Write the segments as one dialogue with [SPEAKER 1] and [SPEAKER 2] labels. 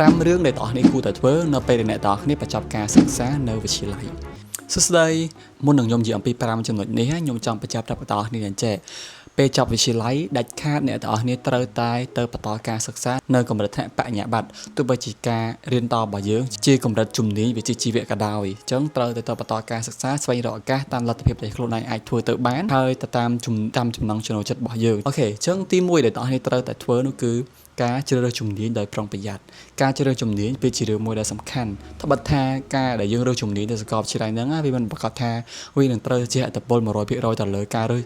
[SPEAKER 1] 5 រឿងដែលអ្នកនរគ្នាគួរតែធ្វើនៅពេលដែលអ្នកនរគ្នាបញ្ចប់ការសិក្សានៅវិទ្យាល័យសួស្តីមុននឹងខ្ញុំនិយាយអំពី5ចំណុចនេះខ្ញុំចង់បញ្ចប់ប្រាប់អ្នកនរគ្នាចេះពេលចប់វិទ្យាល័យដាច់ខាតអ្នកនរគ្នាត្រូវតែទៅបន្តការសិក្សានៅកម្រិតថ្នាក់បញ្ញាបត្រទោះបីជាការរៀនតរបស់យើងជាកម្រិតជំនាញវិជ្ជាជីវៈក៏ដោយអញ្ចឹងត្រូវតែទៅបន្តការសិក្សាស្វែងរកឱកាសតាមលទ្ធភាពដែលខ្លួនឯងអាចធ្វើទៅបានហើយទៅតាមចំណង់ចំណូលចិត្តរបស់យើងអូខេអញ្ចឹងទី1ដែលអ្នកនរគ្នាត្រូវតែធ្វើនោះគឺការជ្រើសរើសជំនាញដោយប្រុងប្រយ័ត្នការជ្រើសរើសជំនាញវាជារឿងមួយដែលសំខាន់ត្បិតថាការដែលយើងរើសជំនាញទៅសាកលវិទ្យាល័យហ្នឹងវាមិនប្រកាសថាវានឹងត្រូវជាឥទ្ធិពល 100% ទៅលើការរើស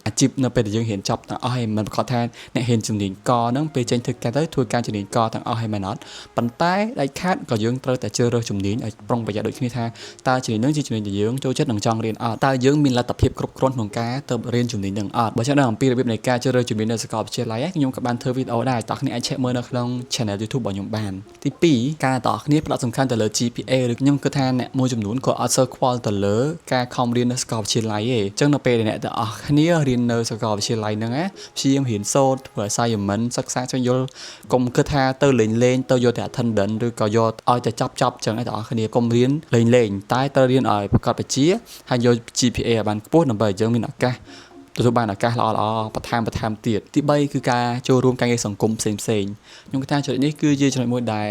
[SPEAKER 1] អាជីពនៅពេលដែលយើងរៀនចប់ទាំងអស់ហើយមិនប្រកាសថាអ្នករៀនជំនាញកហ្នឹងពេលចេញធ្វើការទៅធ្វើការជំនាញកទាំងអស់ហើយមែនអត់ប៉ុន្តែដាច់ខាតក៏យើងត្រូវតែជ្រើសរើសជំនាញឲ្យប្រុងប្រយ័ត្នដូចគ្នាថាតើជំនាញហ្នឹងជាជំនាញដែលយើងចូលចិត្តនិងចង់រៀនអត់តើយើងមានលទ្ធភាពគ្រប់គ្រាន់ក្នុងការទៅរៀនជំនាញហ្នឹងអត់បើចឹងដល់អំពីរបៀបនៃការជ្រើសរើសជំនាញនៅសាកលវិទ្យាល័យខ្ញុំក៏បានធ្វើវីដេអូដែរតើអ្នកអាចcheckមើលនៅក្នុង channel YouTube របស់ខ្ញុំបានទី2ការតគ្នាផ្ដោតសំខាន់ទៅលើ GPA ឬខ្ញុំគិតថាអ្នកមួយចំនួនក៏អត់សូវខ្វល់ទៅលើការខំរៀននៅសាកលវិទ្យាល័យទេអញ្ចឹងនៅពេលដែលអ្នកទាំងអស់គ្នារៀននៅសាកលវិទ្យាល័យហ្នឹងព្យាយាមរៀនសូត្រធ្វើ assignment សិក្សាស្វែងយល់កុំគិតថាទៅលេងទៅយកតែ attendance ឬក៏យកឲ្យតែចប់អញ្ចឹងឯងទាំងអស់គ្នាកុំរៀនលេងតែត្រូវរៀនឲ្យប្រកបវិជ្ជាហើយយក GPA ឲ្យបានខ្ពស់ដើម្បីឲ្យយើងមានឱកាសទទួលបានឱកាសល្អៗបន្ថែមទៀតទី3គឺការចូលរួមការងារសង្គមផ្សេងខ្ញុំគិតថាចំណុចនេះគឺជាចំណុចមួយដែល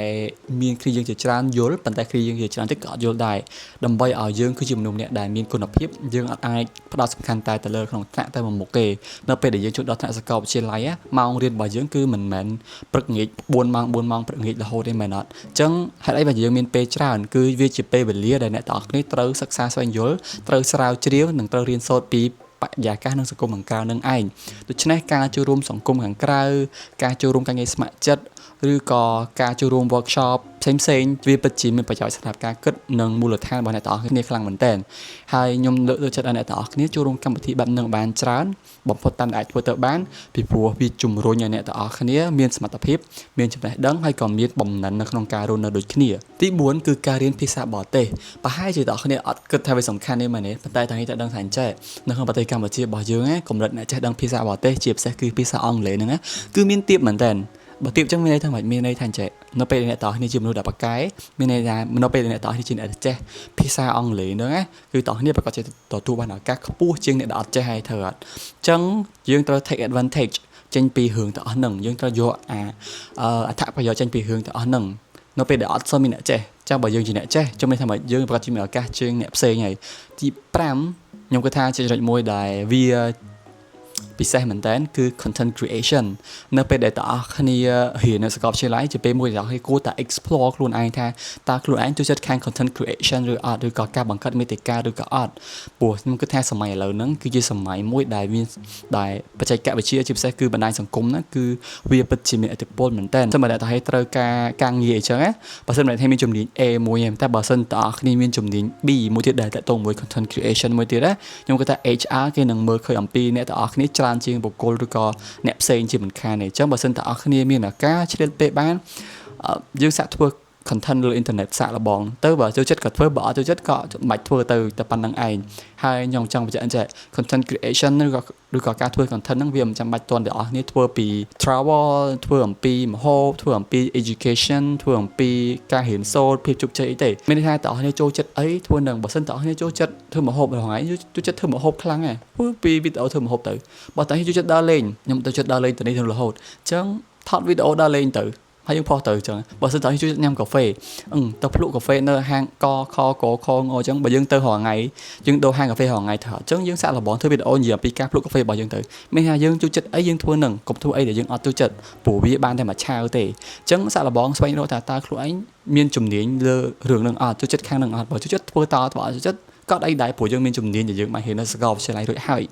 [SPEAKER 1] មានគ្រាយើងជាច្រើនយល់ប៉ុន្តែគ្រាយើងជាច្រើនទៀតក៏អត់យល់ដែរដើម្បីឲ្យយើងគឺជាមនុស្សម្នាក់ដែលមានគុណភាពយើងអាចផ្ដោតសំខាន់តែទៅលើក្នុងថ្នាក់តែមួយមុខទេនៅពេលដែលយើងចូលដល់ថ្នាក់សាកលវិទ្យាល័យម៉ោងរៀនរបស់យើងគឺមិនមែនព្រឹកល្ងាច4ម៉ោងព្រឹកល្ងាចរហូតទេមែនអត់អញ្ចឹងហេតុអីបើយើងមានពេលច្រើនគឺវាជាពេលវេលាដែលអ្នកទាំងអស់គ្នាត្រូវសិក្សាស្វែងយល់ត្រូវស្រាវជ្រាវនិងត្រូវរៀនសូត្រពីបរិយាកាសនិងសង្គមខាងក្រៅនឹងឯងដូច្នេះការចូលរួមសង្គមខាងក្រៅការចូលរួមការងារស្ម័គ្រចិត្តឬក៏ការចូលរួម workshop ផ្សេងវាពិតជាមានប្រយោជន៍សម្រាប់ការគិតនិងមូលដ្ឋានរបស់អ្នកទាំងអស់គ្នាខ្លាំងមែនទែនហើយខ្ញុំលើកទឹកចិត្តឲ្យអ្នកទាំងអស់គ្នាចូលរួមកម្មវិធីបែបហ្នឹងបានច្រើនបំផុតតាមដែលអាចធ្វើទៅបានពីព្រោះវាជំរុញឲ្យអ្នកទាំងអស់គ្នាមានសមត្ថភាពមានចំណេះដឹងហើយក៏មានបំណិននៅក្នុងការរស់នៅដូចគ្នាទី4គឺការរៀនភាសាបរទេសប្រហែលជាអ្នកទាំងអស់គ្នាអត់គិតថាវាសំខាន់ទេមែនទេប៉ុន្តែថ្ងៃនេះតែដឹងថាអញ្ចេះនៅក្នុងប្រទេសកម្ពុជារបស់យើងកម្រិតអ្នកចេះដឹងភាសាបរទេសជាពិសេសគឺភាសាអង់គ្លេសហ្នឹងគឺមានទាបមែនទែនបើទៀបចឹងមានន័យថាមិនមានន័យថាអញ្ចឹងនៅពេលអ្នកតោះគ្នាជាមនុស្សដែលប៉ាកែមានន័យថានៅពេលអ្នកតោះគ្នាជាអ្នកចេះភាសាអង់គ្លេសហ្នឹងគឺតោះគ្នាប្រកាសជាទទួលបានឱកាសខ្ពស់ជាងអ្នកដែលអត់ចេះហើយធ្វើអត់អញ្ចឹងយើងត្រូវ take advantage ចេញពីរឿងទាំងអស់ហ្នឹងយើងត្រូវយកអត្ថប្រយោជន៍ចេញពីរឿងទាំងអស់ហ្នឹងនៅពេលដែលអត់សូវមានអ្នកចេះចាំបើយើងជាអ្នកចេះជំនឿថាមកយើងប្រកាសជាមានឱកាសជាងអ្នកផ្សេងហើយទី5ខ្ញុំគិតថាជាចំណុចមួយដែលវាពិសេសមែនតើគឺ content creation នៅពេលដែលតើអស់គ្នារៀននៅសាកលវិទ្យាល័យជាពេលមួយដែលគេគួរតែ explore ខ្លួនឯងថាតើខ្លួនឯងចូលចិត្តខាង content creation ឬអត់ឬក៏ការបង្កើតមាតិកាឬក៏អត់ព្រោះខ្ញុំគិតថាសម័យឥឡូវហ្នឹងគឺជាសម័យមួយដែលមានដែលបច្ចេកវិទ្យាជាពិសេសគឺបណ្ដាញសង្គមហ្នឹងគឺវាពិតជាមានឥទ្ធិពលមែនតើសម្រាប់តែឲ្យត្រូវការងារអញ្ចឹងបើសិនតែមានជំនាញ A មួយតែបើសិនតើអស់គ្នាមានជំនាញ B មួយទៀតដែលតទៅមួយ content creation មួយទៀតខ្ញុំគិតថា HR គេនឹងមើលឃើញអំពីអ្នកទាំងអស់គ្នាច្រើនជាងបុគ្គលឬក៏អ្នកផ្សេងជាមិនខានទេអញ្ចឹងបើសិនតើអស់គ្នាមានឱកាសឆ្លៀតពេលបានយើងសាកធ្វើ content លើអ៊ីនធឺណិតសាកល្បងទៅបើចូលចិត្តក៏ធ្វើបើអត់ចូលចិត្តក៏មិនបាច់ធ្វើទៅតែប៉ុណ្្នឹងឯងហើយខ្ញុំចង់បញ្ជាក់អញ្ចឹង content creation ឬក៏ការធ្វើ content ហ្នឹងវាមិនចាំបាច់តន់ទាំងអស់គ្នាធ្វើពី travel ធ្វើអំពីម្ហូបធ្វើអំពី education ធ្វើអំពីការរៀនសូត្រភាពជោគជ័យអីទេមានន័យថាទាំងអស់គ្នាចូលចិត្តអីធ្វើនឹងបើសិនទាំងអស់គ្នាចូលចិត្តធ្វើម្ហូបរហងៃចូលចិត្តធ្វើម្ហូបខ្លាំងហ៎ធ្វើពីវីដេអូធ្វើម្ហូបទៅបើទាំងអស់គ្នាចូលចិត្តដើរលេងខ្ញុំទៅចិត្តដើរលេងទៅនេះទៅរហូតអញ្ចឹងថតវីដេអូដើរលេងទៅហើយយើងផុសទៅអញ្ចឹងបើសិនតើជួយញ៉ាំកាហ្វេទៅភ្លក់កាហ្វេនៅហាងកខកខងអញ្ចឹងបើយើងទៅរាល់ថ្ងៃយើងដូរហាងកាហ្វេរាល់ថ្ងៃទៅអញ្ចឹងយើងសាកល្បងធ្វើវីដេអូនិយាយអំពីការភ្លក់កាហ្វេរបស់យើងទៅមានថាយើងចូលចិត្តអីយើងធ្វើនឹងកុំធ្វើអីដែលយើងអត់ចូលចិត្តព្រោះវាបានតែមួយឆាវទេអញ្ចឹងសាកល្បងស្វែងរកតើខ្លួនឯងមានជំនាញលើរឿងនឹងអត់ចូលចិត្តខាងនឹងអត់បើចូលចិត្តធ្វើតបើអត់ចូលចិត្តក៏អីដែរព្រោះយើងមានជំនាញដែលយើងបានរៀននៅសាកលវិទ្យាល័យរួចហើយ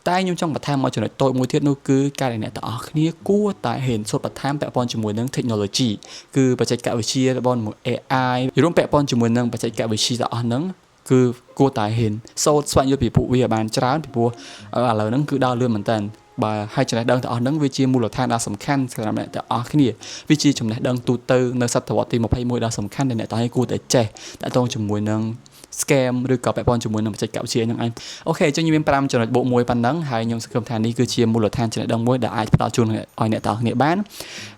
[SPEAKER 1] តែខ្ញុំចង់បន្ថែមមកចំណុចតូចមួយទៀតនោះគឺការដែលអ្នកទាំងអស់គ្នាគួរតែហ៊ានសូត្របន្ថែមពាក់ព័ន្ធជាមួយនឹង technology គឺបច្ចេកវិទ្យារបស់ AI រួមពាក់ព័ន្ធជាមួយនឹងបច្ចេកវិទ្យាទាំងអស់ហ្នឹងគឺគួរតែហ៊ានសូត្រស្វែងយល់ពីពួកវាបានច្រើនពីព្រោះឥឡូវហ្នឹងគឺដើរលឿនមែនតើបើហើយចំណេះដឹងទាំងអស់ហ្នឹងវាជាមូលដ្ឋានដ៏សំខាន់សម្រាប់អ្នកទាំងអស់គ្នាវាជាចំណេះដឹងទូទៅនៅសតវត្សទី21ដ៏សំខាន់ដែលអ្នកទាំងអស់គួរតែចេះតាក់ទងជាមួយនឹង scam ឬក៏ពាក់ព័ន្ធជាមួយនឹងបច្ចេកវិទ្យាហ្នឹងឯងអូខេចឹងខ្ញុំមាន5ចំណុចបូក1ប៉ុណ្ណឹងហើយខ្ញុំសង្ឃឹមថានេះគឺជាមូលដ្ឋានចំណេះដឹងមួយដែលអាចផ្ដល់ជូនឲ្យអ្នកទាំងអស់គ្នាបាន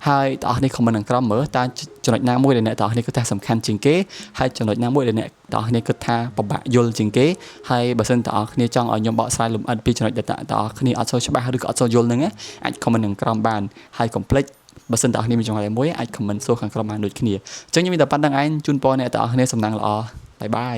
[SPEAKER 1] ហើយទាំងអស់គ្នា comment នឹងក្រោមមើលតើចំណុចណាមួយដែលអ្នកទាំងអស់គ្នាគិតថាសំខាន់ជាងគេហើយចំណុចណាមួយដែលអ្នកទាំងអស់គ្នាគិតថាពិបាកយល់ជាងគេហើយបើសិនទាំងអស់គ្នាចង់ឲ្យខ្ញុំបកស្រាយលម្អិតពីចំណុចដែលទាំងអស់គ្នាអត់សូវច្បាស់ឬក៏អត់សូវយល់ហ្នឹងអាច comment នឹងក្រោមបានហើយកុំភ្លេចបើសិនទាំងអស់គ្នាមានចម្ងល់មួយអាច comment សួរខាងក្រោមបានដូចគ្នាអញ្ចឹងខ្ញុំមានតែប៉ុណ្្នឹងឯងជូនពរអ្នកទាំងអស់គ្នាសំណាងល្អបាយបាយ